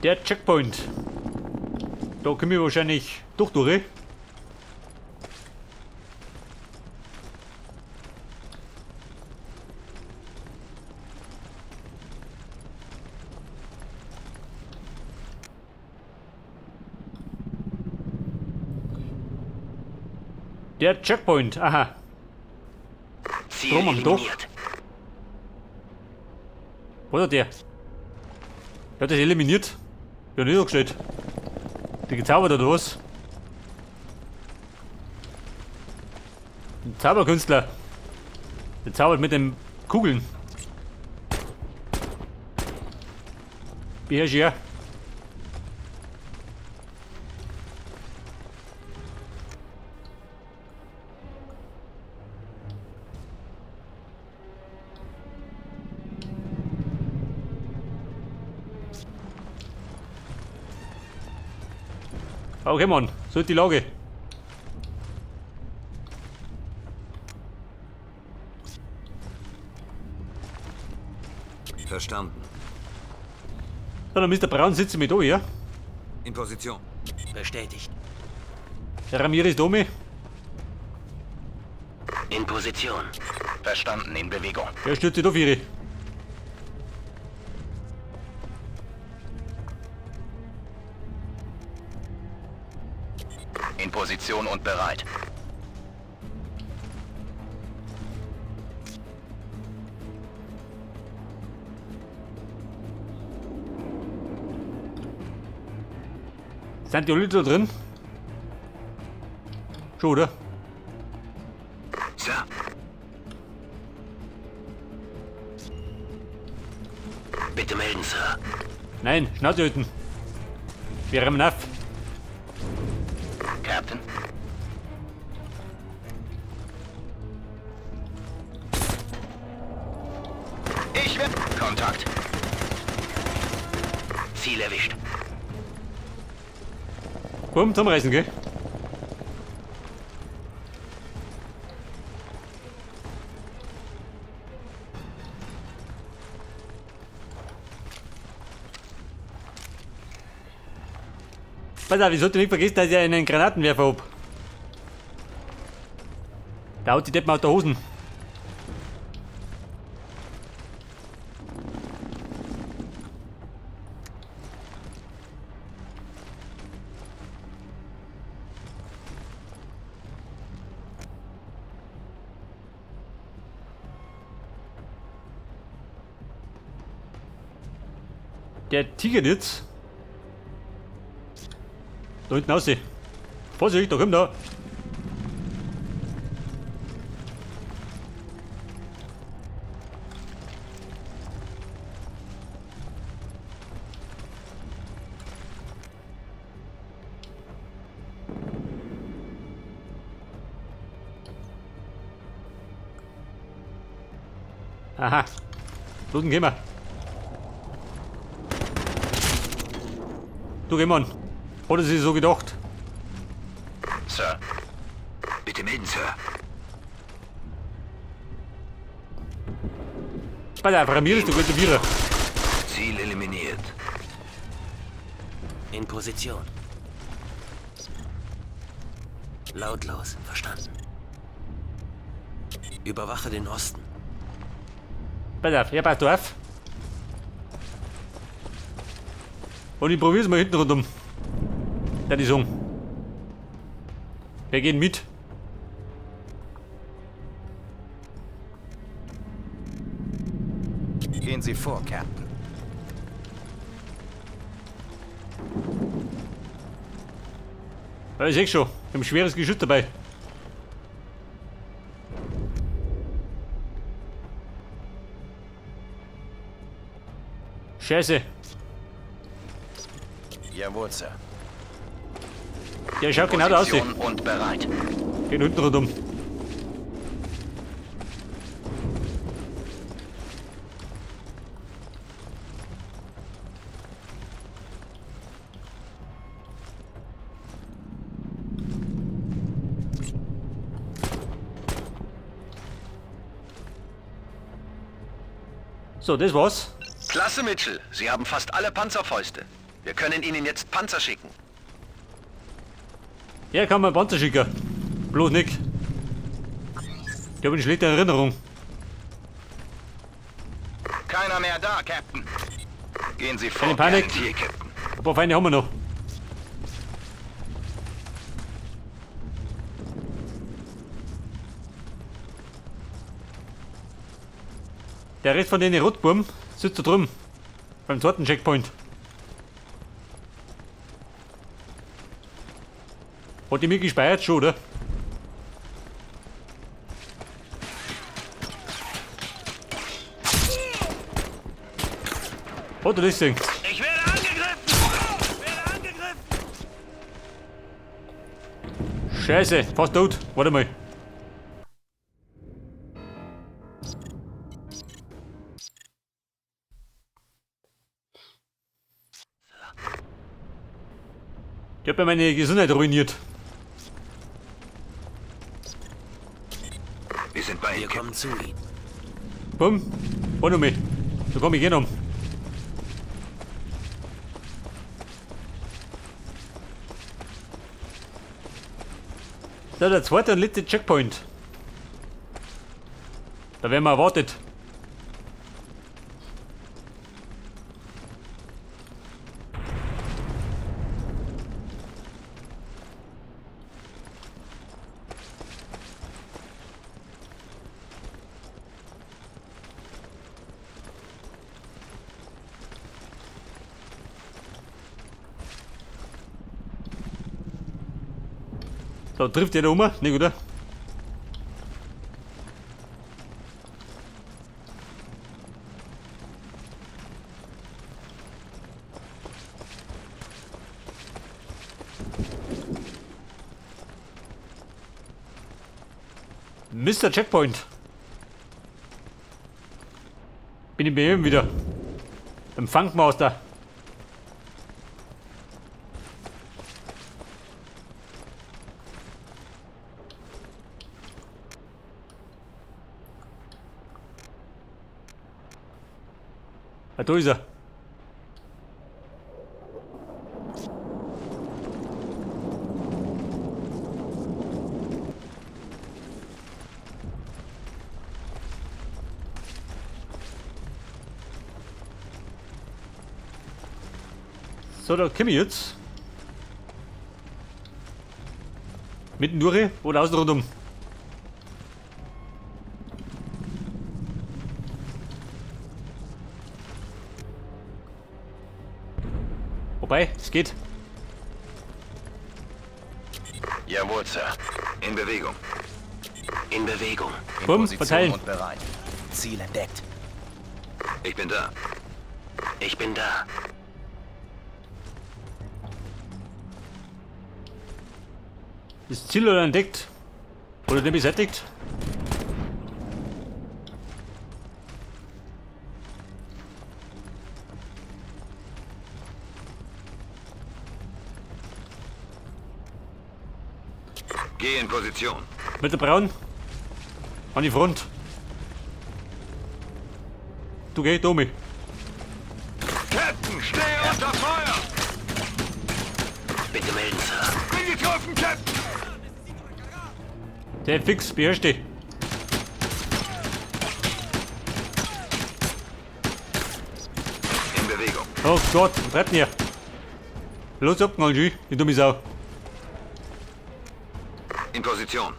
Der Checkpoint. Da können wir wahrscheinlich doch durch. Der Checkpoint, aha. Strom am Dach. Wo ist der? Der hat das eliminiert. Ja, niedergestellt. Die gezaubert oder was? Ein Zauberkünstler. Der zaubert mit den Kugeln. Beherrsch her. Okay, Mann, so ist die Lage. Verstanden. So, dann Mr. Braun sitzt mit da, ja? In Position. Bestätigt. Der Ramirez Domi. In Position. Verstanden, in Bewegung. Der stürzt auf ihre. In Position und bereit. Sind die Leute da drin? Schon, oder? Sir. Bitte melden, Sir. Nein, Schnauze halten. Wir haben auf. Captain. Ich will... Kontakt. Ziel erwischt. Bumm, zusammenreißen, gell? Pass auf, ich sollte nicht vergessen, dass ich einen Granatenwerfer hab. Da haut die Deppen aus der Hosen. Der Tiger jetzt. Da hinten aussehen. Vorsicht, da kommt er. Aha. Bluten gehen wir. Du geh mal. Oder sie so gedacht? Sir. Bitte melden, Sir. Pass auf, Ramirez, du gehst wieder. Ziel eliminiert. In Position. Lautlos, verstanden. Überwache den Osten. Pass auf, ja, passt du auf. Und ich probier's mal hinten rundum. Das ist um. Wir gehen mit. Gehen Sie vor, Captain. Ja, ich seh schon. Wir haben ein schweres Geschütz dabei. Scheiße. Jawohl, Sir. Der schaut genau da aus. Position und bereit. Gehen hinten rundum. So, das war's. Klasse, Mitchell. Sie haben fast alle Panzerfäuste. Wir können Ihnen jetzt Panzer schicken. Er kann mir einen Panzer schicken. Bloß nicht. Ich habe eine schlechte Erinnerung. Keiner mehr da, Captain. Gehen Sie Keine vor, Panik. hier, Captain. Ein paar Feinde haben wir noch. Der Rest von den Rotbuben sitzt da drüben. Beim zweiten Checkpoint. Hat die mir gespeichert schon, oder? Hat er das gesehen? Ich werde angegriffen! Scheiße, fast tot. Warte mal. Ich hab ja meine Gesundheit ruiniert. Wir sind bei Wir Ihnen, kommen zu Ihnen. Bumm. Warte mal. Da komm ich gehen um. Da der zweite und letzte Checkpoint. Da werden wir erwartet. So, trifft der da oben? Nicht, oder? Mr. Checkpoint. Bin ich bei ihm wieder. Empfangmaster. Ah, da ist er. So, da komme ich jetzt. Mitten durch oder außen rundum? Wobei, es geht. Jawohl, Sir. In Bewegung. In Bewegung. Bumm, verteilen. und bereit. Ziel entdeckt. Ich bin da. Ich bin da. Das Ziel oder entdeckt? Oder nicht besättigt? Geh in Position. Mit der Braun. An die Front. Du geh, Domi. Captain, stehe unter Feuer! Bitte melden, Sir. Bin getroffen, Captain! Der fix, beherrscht dich. In Bewegung. Oh Gott, was treibt denn hier? Los ab, Nalji, die dumme Sau. In Position.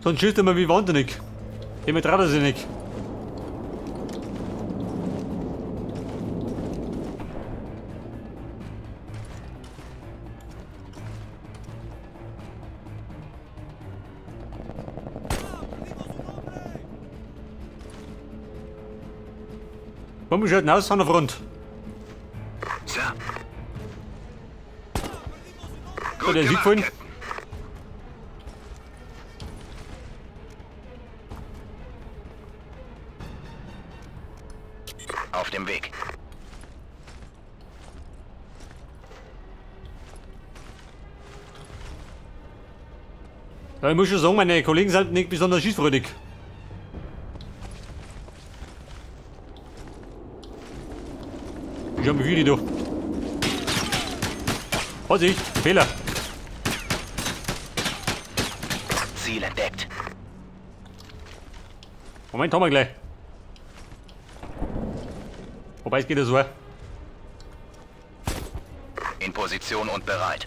Sonst schießt er mal wie wahnsinnig. Dem traut er sich nicht. Warum schaut denn aus an der Front? Sir. So, der sieht vorhin. Captain. Auf dem Weg. Ja, ich muss schon sagen, meine Kollegen sind nicht besonders schießfreudig. Ich hab mich wieder da. Vorsicht, Fehler. Ziel entdeckt. Moment, haben wir gleich. Wobei es geht ja so. In Position und bereit.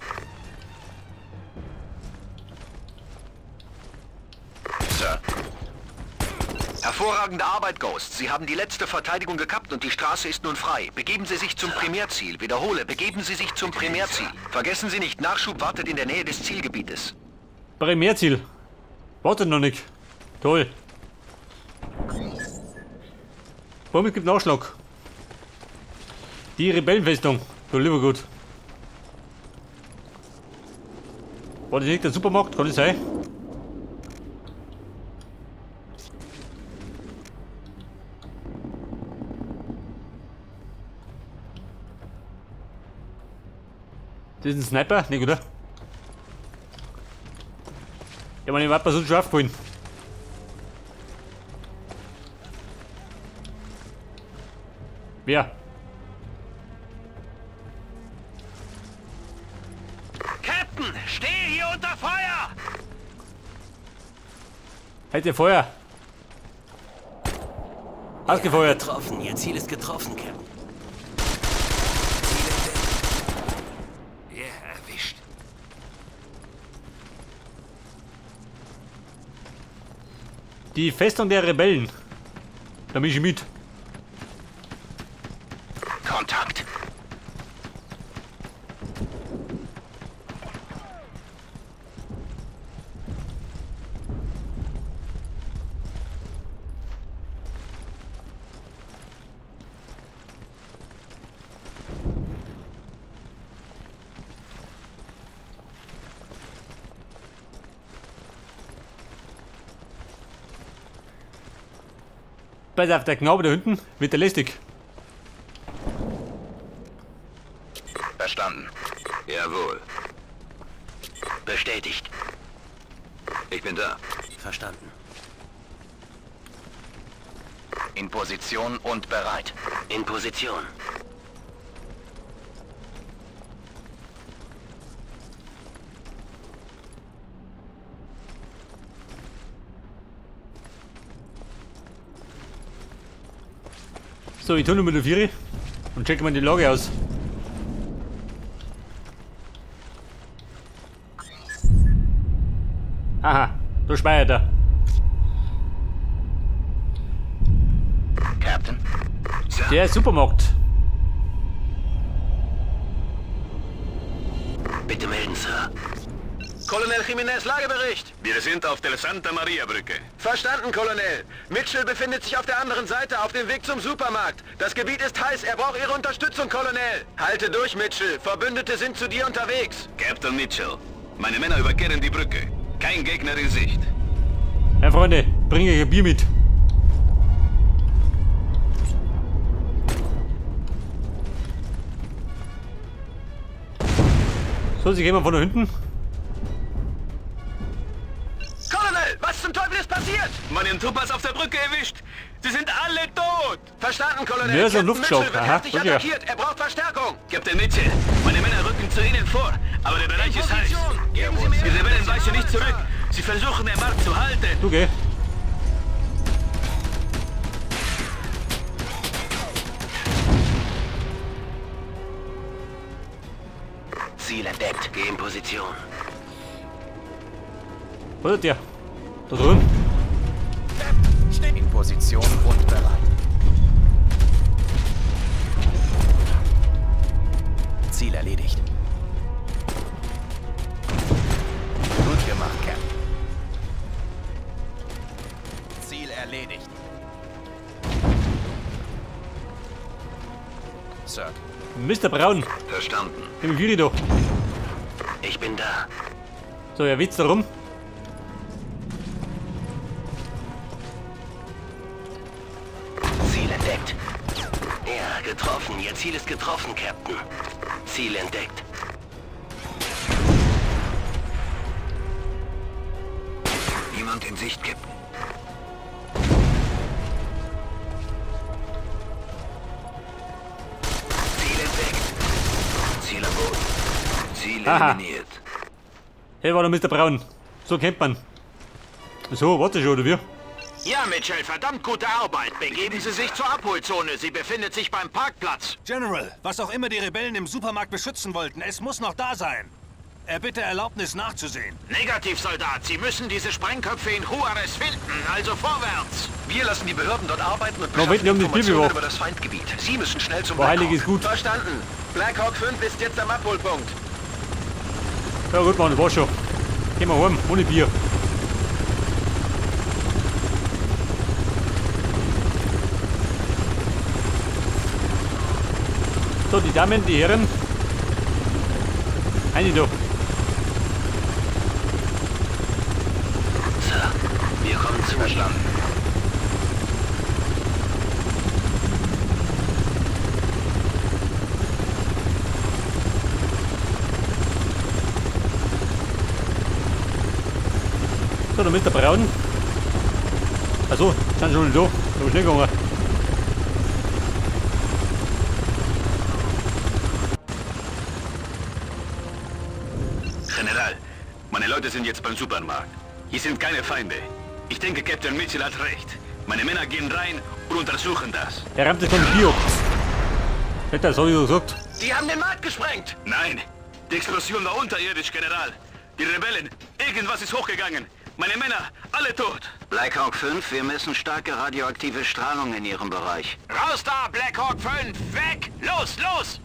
Sir. Hervorragende Arbeit, Ghost. Sie haben die letzte Verteidigung gekappt und die Straße ist nun frei. Begeben Sie sich zum Primärziel. Wiederhole, begeben Sie sich zum Primärziel. Vergessen Sie nicht, Nachschub wartet in der Nähe des Zielgebietes. Primärziel. Wartet noch nicht. Toll. Womit gibt Nachschlag? Die Rebellenfestung. Du lieber gut. War das nicht der Supermarkt? Kann das sein? Das ist ein Sniper? Nicht, oder? Ja, meine Waffe ist schon aufgefallen. Wer? Captain, stehe hier unter Feuer! Halt ihr Feuer! Ausgefeuert! Getroffen. Ihr Ziel ist getroffen, Captain. Ja, erwischt. Die Festung der Rebellen. Da bin ich mit. Kontakt. Pass auf, der Knabe da hinten wird der lästig. Verstanden. Jawohl. Bestätigt. Ich bin da. Verstanden. In Position und bereit. In Position. So, ich tue Nummer 4 und checke mal die Lage aus. Aha, da speichert er. Captain. Der Supermarkt. Bitte melden, Sir. Colonel Jiménez, Lagebericht. Wir sind auf der Santa Maria Brücke. Verstanden, Colonel. Mitchell befindet sich auf der anderen Seite, auf dem Weg zum Supermarkt. Das Gebiet ist heiß, er braucht Ihre Unterstützung, Colonel. Halte durch, Mitchell. Verbündete sind zu dir unterwegs. Captain Mitchell, meine Männer überqueren die Brücke. Kein Gegner in Sicht. Ja, Freunde, bringe ich ein Bier mit. So, sie gehen mal von da hinten. Colonel, was zum Teufel ist passiert? Meinen Tupas auf der Brücke erwischt. Sie sind alle tot. Verstanden, Colonel. Ja, so ein Captain Luftschlag. Mitchell wird Aha, heftig okay. attackiert. Er braucht Verstärkung. Captain Mitchell, meine Männer rücken zu Ihnen vor. Aber der Bereich ist heiß. Geben Sie mir Die Rebellen weichen nicht zurück. Sie versuchen, den Markt zu halten. Du geh. Ziel entdeckt. Geh in Position. Wo ist der? Da drüben. In Position und bereit. Ziel erledigt. Gut gemacht, Captain. Ziel erledigt. Sir. Mr. Braun. Verstanden. Nimm mich wieder da. Ich bin da. So, er witzt da rum. Ziel entdeckt. Ja, getroffen. Ihr Ziel ist getroffen, Captain. Ziel entdeckt. Jemand in Sicht, Captain. Ziel entdeckt. Ziel am Boden. Ziel Aha. eliminiert. Hey, war der Mr. Braun. So kennt man. So, warte schon, oder wie? Ja, Mitchell, verdammt gute Arbeit. Begeben Sie sich zur Abholzone. Sie befindet sich beim Parkplatz. General, was auch immer die Rebellen im Supermarkt beschützen wollten, es muss noch da sein. Erbitte Erlaubnis nachzusehen. Negativ, Soldat. Sie müssen diese Sprengköpfe in Juarez finden. Also vorwärts. Wir lassen die Behörden dort arbeiten und Moment, wir haben den Bibel über das Feindgebiet. Sie müssen schnell zum Boah, heilig Blackhawk. ist gut. Verstanden. Blackhawk 5 ist jetzt am Abholpunkt. Ja gut, Mann, das war schon. Gehen wir heim, ohne Bier. So, die Damen, die Herren. Eine da. Sir, wir kommen zu Verstanden. So, der Mr. Braun. Achso, sind schon da. Da ist nicht gegangen. General, meine Leute sind jetzt beim Supermarkt. Hier sind keine Feinde. Ich denke, Captain Mitchell hat recht. Meine Männer gehen rein und untersuchen das. Er rammt das von Bier ab. Hätte er sowieso gesagt. Die haben den Markt gesprengt. Nein, die Explosion war unterirdisch, General. Die Rebellen, irgendwas ist hochgegangen. Meine Männer, alle tot. Blackhawk 5, wir messen starke radioaktive Strahlung in Ihrem Bereich. Raus da, Blackhawk 5. Weg. Los, los.